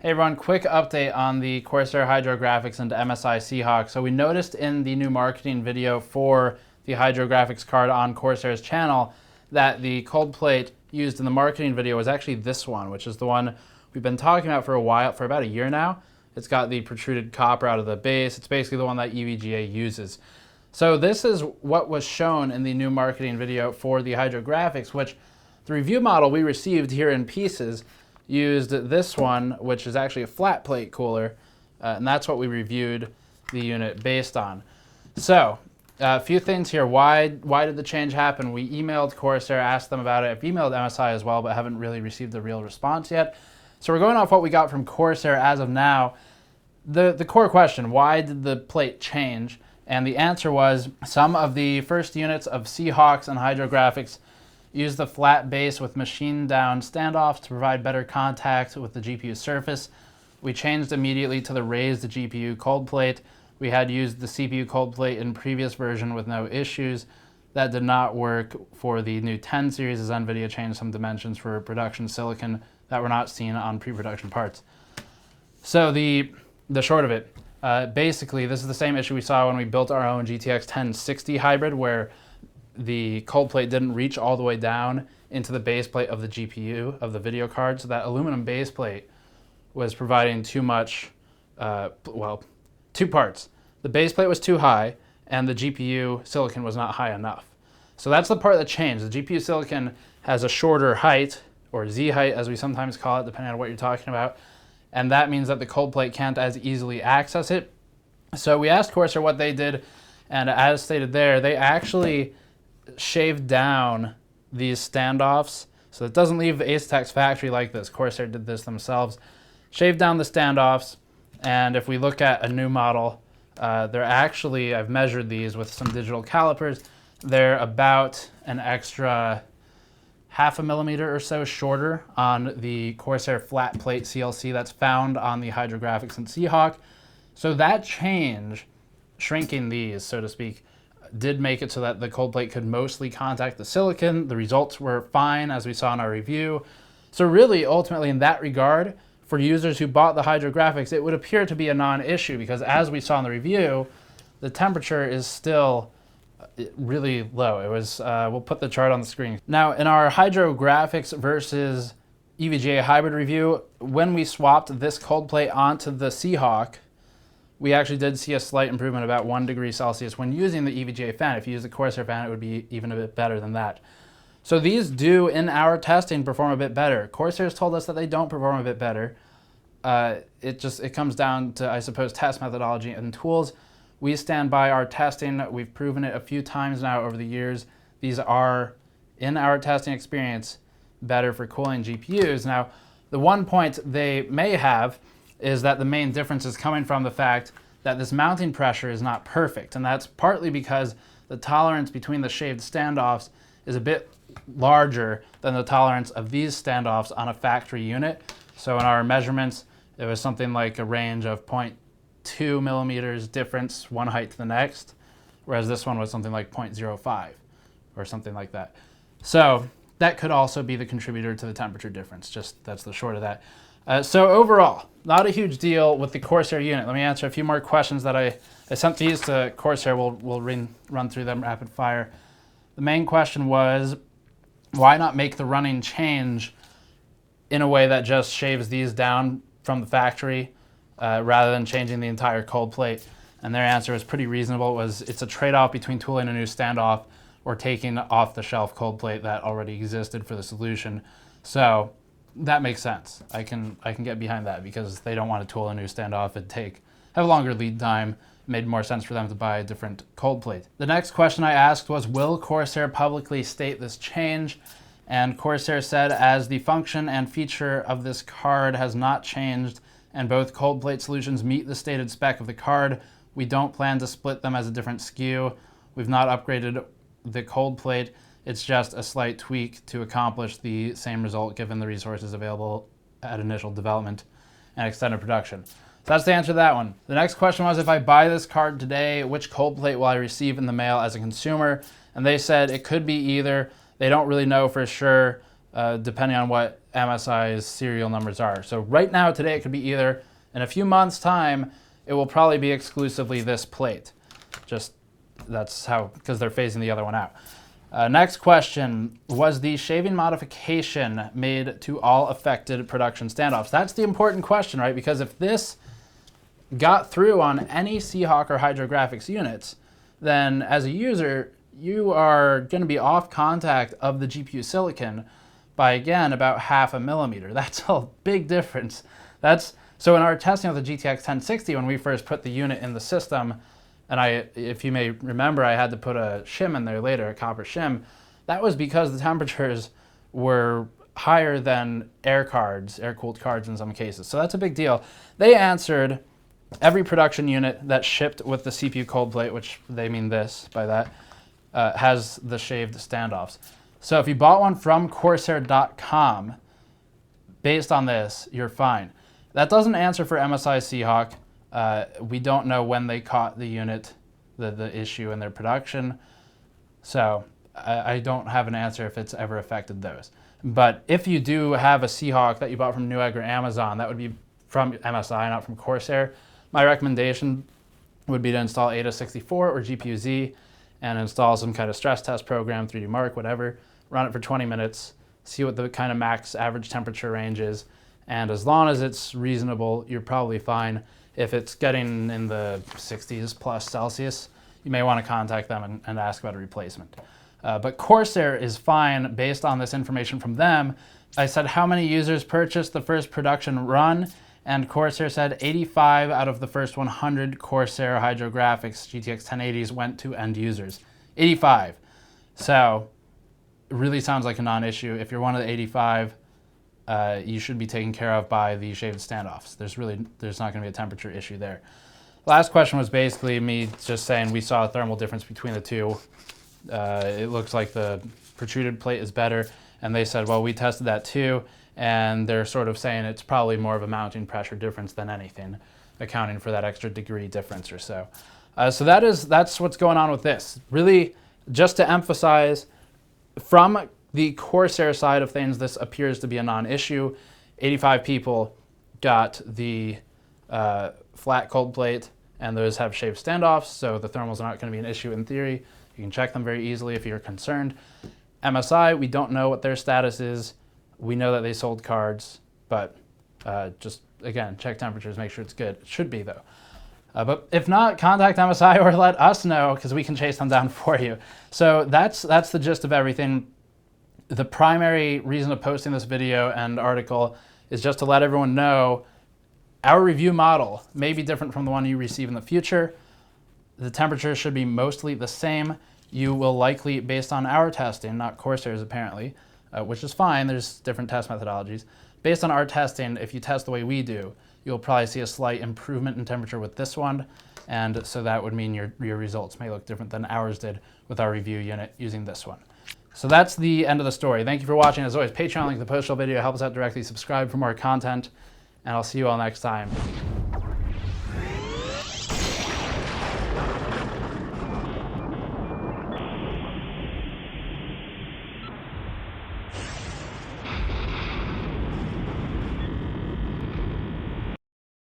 Hey everyone, quick update on the Corsair hydrographics and MSI Seahawk. So we noticed in the new marketing video for the hydrographics card on Corsair's channel that the Coldplate used in the marketing video was actually this one, which is the one we've been talking about for a while, for about a year now. It's got the protruded copper out of the base. It's basically the one that EVGA uses. So this is what was shown in the new marketing video for the hydrographics, which the review model we received here in pieces used this one, which is actually a flat plate cooler, and that's what we reviewed the unit based on. So a few things here. Why did the change happen? We emailed Corsair, asked them about it. I've emailed MSI as well, but haven't really received a real response yet. So we're going off what we got from Corsair as of now. The core question, why did the plate change? And the answer was some of the first units of Seahawks and hydrographics use the flat base with machine down standoffs to provide better contact with the GPU surface. We changed immediately to the raised GPU cold plate. We had used the CPU cold plate in previous version with no issues. That did not work for the new 10 series as NVIDIA changed some dimensions for production silicon that were not seen on pre-production parts. So the short of it, basically this is the same issue we saw when we built our own GTX 1060 hybrid, where the cold plate didn't reach all the way down into the base plate of the GPU of the video card. So that aluminum base plate was providing too much, two parts. The base plate was too high and the GPU silicon was not high enough. So that's the part that changed. The GPU silicon has a shorter height, or Z height as we sometimes call it, depending on what you're talking about. And that means that the cold plate can't as easily access it. So we asked Corsair what they did, and as stated there, they actually shaved down these standoffs so it doesn't leave Asetek's factory like this. Corsair did this themselves. Shaved down the standoffs, and if we look at a new model, they're actually, I've measured these with some digital calipers, they're about an extra half a millimeter or so shorter on the Corsair flat plate CLC that's found on the hydrographics and Seahawk. So that change, shrinking these, so to speak, did make it so that the cold plate could mostly contact the silicon. The results were fine, as we saw in our review. So really, ultimately, in that regard, for users who bought the hydrographics, it would appear to be a non-issue, because as we saw in the review, the temperature is still really low. It was, we'll put the chart on the screen. Now, in our hydrographics versus EVGA hybrid review, when we swapped this cold plate onto the Seahawk, we actually did see a slight improvement, about 1 degree Celsius, when using the EVGA fan. If you use the Corsair fan, it would be even a bit better than that. So these do, in our testing, perform a bit better. Corsair's told us that they don't perform a bit better. It comes down to, I suppose, test methodology and tools. We stand by our testing. We've proven it a few times now over the years. These are, in our testing experience, better for cooling GPUs. Now, the one point they may have is that the main difference is coming from the fact that this mounting pressure is not perfect. And that's partly because the tolerance between the shaved standoffs is a bit larger than the tolerance of these standoffs on a factory unit. So in our measurements, it was something like a range of 0.2 millimeters difference one height to the next, whereas this one was something like 0.05 or something like that. So that could also be the contributor to the temperature difference. Just that's the short of that. So overall, not a huge deal with the Corsair unit. Let me answer a few more questions that I sent these to Corsair. We'll run through them rapid fire. The main question was, why not make the running change in a way that just shaves these down from the factory rather than changing the entire cold plate? And their answer was pretty reasonable. It's a trade-off between tooling a new standoff or taking off-the-shelf cold plate that already existed for the solution. So that makes sense. I can get behind that, because they don't want to tool a new standoff and have a longer lead time. It made more sense for them to buy a different cold plate. The next question I asked was, will Corsair publicly state this change? And Corsair said, as the function and feature of this card has not changed and both cold plate solutions meet the stated spec of the card, we don't plan to split them as a different SKU. We've not upgraded the cold plate. It's just a slight tweak to accomplish the same result given the resources available at initial development and extended production. So that's the answer to that one. The next question was, if I buy this card today, which cold plate will I receive in the mail as a consumer? And they said it could be either. They don't really know for sure. depending on what MSI's serial numbers are. So right now, today, it could be either. In a few months' time, it will probably be exclusively this plate. Just that's how, because they're phasing the other one out. Next question, was the shaving modification made to all affected production standoffs? That's the important question, right? Because if this got through on any Seahawk or Hydrographics units, then as a user, you are going to be off contact of the GPU silicon by, again, about 0.5 millimeter. That's a big difference. So in our testing of the GTX 1060, when we first put the unit in the system, and if you may remember, I had to put a shim in there later, a copper shim. That was because the temperatures were higher than air-cooled cards in some cases. So that's a big deal. They answered every production unit that shipped with the CPU cold plate, which they mean this by that, has the shaved standoffs. So if you bought one from Corsair.com, based on this, you're fine. That doesn't answer for MSI Seahawk. We don't know when they caught the unit, the issue in their production. So I don't have an answer if it's ever affected those. But if you do have a Seahawk that you bought from Newegg or Amazon, that would be from MSI, not from Corsair. My recommendation would be to install AIDA64 or GPU-Z and install some kind of stress test program, 3D Mark, whatever. Run it for 20 minutes, see what the kind of max average temperature range is. And as long as it's reasonable, you're probably fine. If it's getting in the 60s plus Celsius, you may want to contact them and ask about a replacement. But Corsair is fine based on this information from them. I said how many users purchased the first production run, and Corsair said 85 out of the first 100 Corsair Hydrographics GTX 1080s went to end users. 85. So it really sounds like a non-issue. If you're one of the 85, you should be taken care of by the shaved standoffs. There's not going to be a temperature issue there. Last question was basically me just saying we saw a thermal difference between the two. It looks like the protruded plate is better, and they said, well, we tested that too, and they're sort of saying it's probably more of a mounting pressure difference than anything, accounting for that extra degree difference or so. So that's what's going on with this. Really, just to emphasize, from the Corsair side of things, this appears to be a non-issue. 85 people got the flat cold plate, and those have shaved standoffs, so the thermals are not going to be an issue in theory. You can check them very easily if you're concerned. MSI, we don't know what their status is. We know that they sold cards, but just, again, check temperatures, make sure it's good. It should be, though. But if not, contact MSI or let us know, because we can chase them down for you. So that's the gist of everything. The primary reason of posting this video and article is just to let everyone know our review model may be different from the one you receive in the future. The temperature should be mostly the same. You will likely, based on our testing, not Corsair's apparently, which is fine, there's different test methodologies. Based on our testing, if you test the way we do, you'll probably see a slight improvement in temperature with this one, and so that would mean your results may look different than ours did with our review unit using this one. So that's the end of the story. Thank you for watching. As always, Patreon link in the post-show video. Help us out directly. Subscribe for more content, and I'll see you all next time.